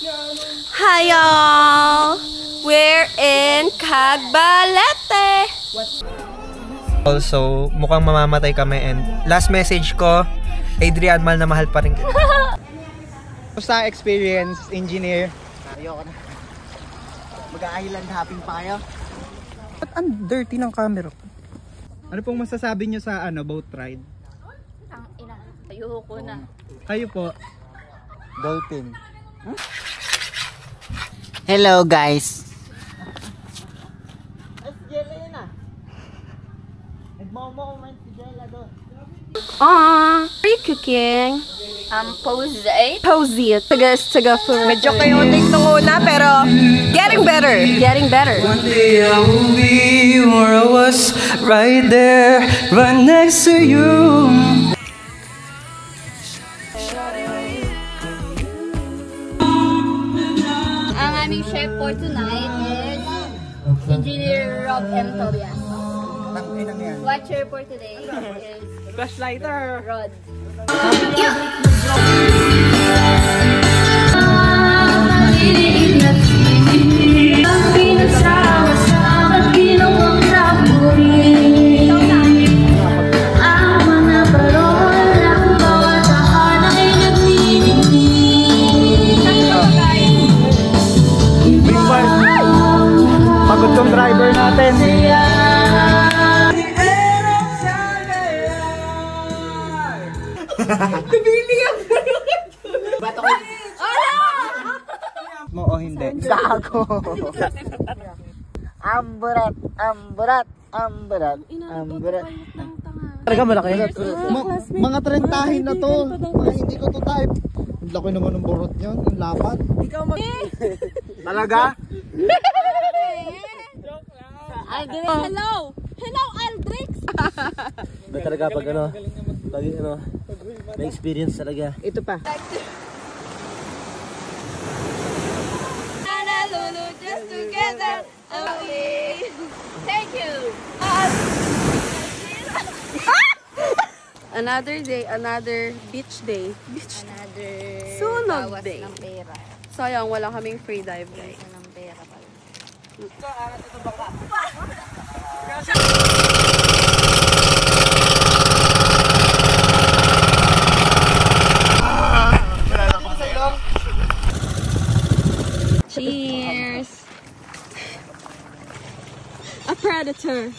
Hi y'all! We're in Cagbalete! Also, mukhang mamamatay kami and last message ko, Adrian, mahal na mahal pa rin kita. Sa experience, engineer. Ayoko na. Mag-island hopping pa kayo. Ba't ang dirty ng camera ko? Ano pong masasabi nyo sa boat ride? Ang ina, ayoko na. Kayo po? Boating. Huh? Hello guys. Are you cooking? Pose 8. Pose it. Taga for medyo chaotic nung una pero getting better. Getting better. One day I will be where I was, right there, right next to you. Ang aming chef for tonight is Engineer Rob M. Tobias. Watcher for today is Flashlighter. Rod. Pagod tong driver natin. Mo o hindi? Gago. Amburat, amburat, amburat, amburat. Talaga malaki. Mga trentahin na to. Mga hindi ko to type. Ang laki naman ng burot niyan. Ang lapat. Ikaw Talaga? Aldrix, hello! Hello, Aldrix! Ba talaga pag may experience talaga. Ito pa. Just together. Thank you. Another day, another beach day. Another sunog day. Ng pera. Sayang, wala kaming free dive, guys. Ng pera pala. Cheers! A predator.